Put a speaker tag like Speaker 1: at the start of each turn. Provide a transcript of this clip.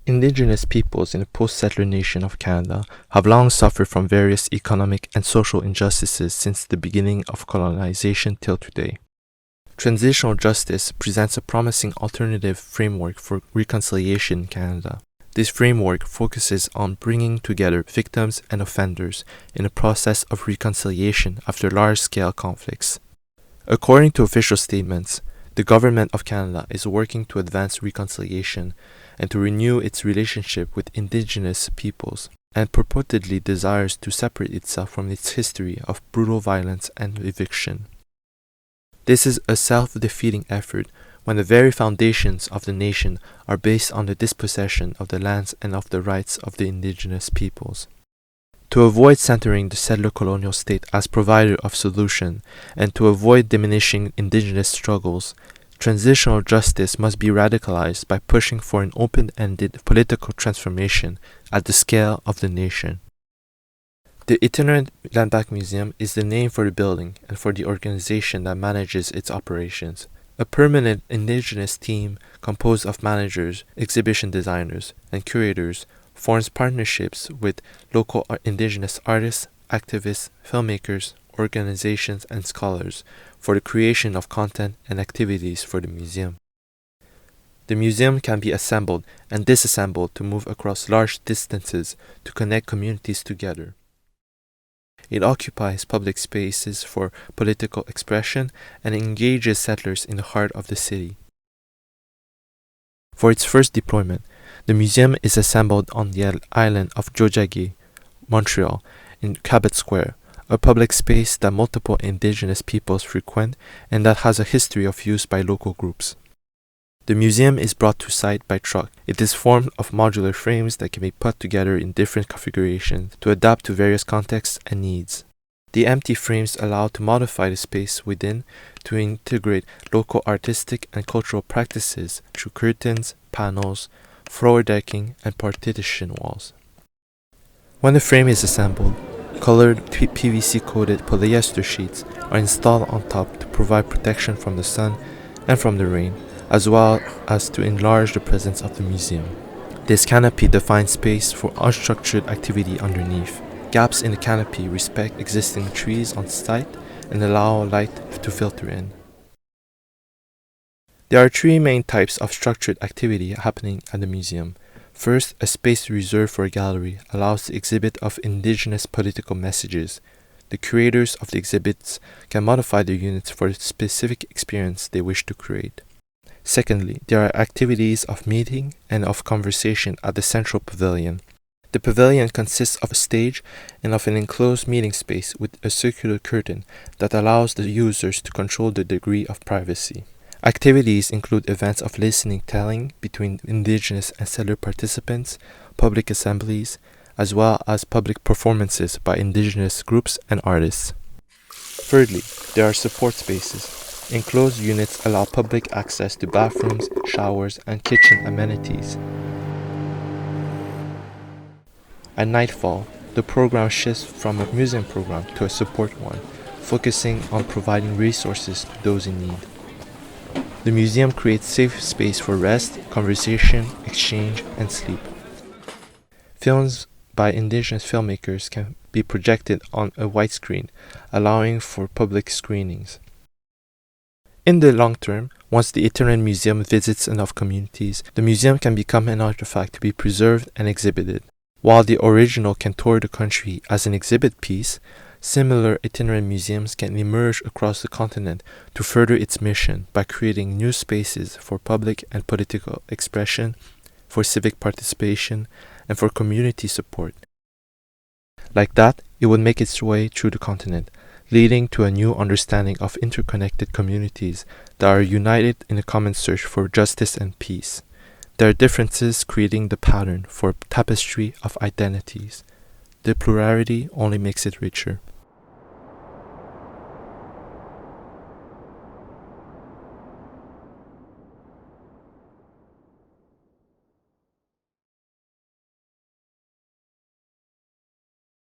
Speaker 1: Indigenous peoples in the post-settler nation of Canada have long suffered from various economic and social injustices since the beginning of colonization till today. Transitional justice presents a promising alternative framework for reconciliation in Canada. This framework focuses on bringing together victims and offenders in a process of reconciliation after large-scale conflicts. According to official statements, the Government of Canada is working to advance reconciliation and to renew its relationship with Indigenous peoples, and purportedly desires to separate itself from its history of brutal violence and eviction. This is a self-defeating effort when the very foundations of the nation are based on the dispossession of the lands and of the rights of the Indigenous peoples. To avoid centering the settler colonial state as provider of solution, and to avoid diminishing Indigenous struggles, transitional justice must be radicalized by pushing for an open-ended political transformation at the scale of the nation. The Itinerant Landback Museum is the name for the building and for the organization that manages its operations. A permanent Indigenous team composed of managers, exhibition designers, and curators forms partnerships with local Indigenous artists, activists, filmmakers, organizations, and scholars for the creation of content and activities for the museum. The museum can be assembled and disassembled to move across large distances to connect communities together. It occupies public spaces for political expression and engages settlers in the heart of the city. For its first deployment, the museum is assembled on the island of Jojagi, Montreal, in Cabot Square, a public space that multiple Indigenous peoples frequent and that has a history of use by local groups. The museum is brought to site by truck. It is formed of modular frames that can be put together in different configurations to adapt to various contexts and needs. The empty frames allow to modify the space within to integrate local artistic and cultural practices through curtains, panels, floor decking, and partition walls. When the frame is assembled, colored PVC-coated polyester sheets are installed on top to provide protection from the sun and from the rain, as well as to enlarge the presence of the museum. This canopy defines space for unstructured activity underneath. Gaps in the canopy respect existing trees on site and allow light to filter in. There are three main types of structured activity happening at the museum. First, a space reserved for a gallery allows the exhibit of Indigenous political messages. The curators of the exhibits can modify their units for the specific experience they wish to create. Secondly, there are activities of meeting and of conversation at the central pavilion. The pavilion consists of a stage and of an enclosed meeting space with a circular curtain that allows the users to control the degree of privacy. Activities include events of listening telling between Indigenous and settler participants, public assemblies, as well as public performances by Indigenous groups and artists. Thirdly, there are support spaces. Enclosed units allow public access to bathrooms, showers, and kitchen amenities. At nightfall, the program shifts from a museum program to a support one, focusing on providing resources to those in need. The museum creates safe space for rest, conversation, exchange, and sleep. Films by Indigenous filmmakers can be projected on a white screen, allowing for public screenings. In the long term, once the Itinerant Museum visits enough communities, the museum can become an artifact to be preserved and exhibited. While the original can tour the country as an exhibit piece, similar itinerant museums can emerge across the continent to further its mission by creating new spaces for public and political expression, for civic participation, and for community support. Like that, it would make its way through the continent, leading to a new understanding of interconnected communities that are united in a common search for justice and peace. There are differences creating the pattern for a tapestry of identities. The plurality only makes it richer.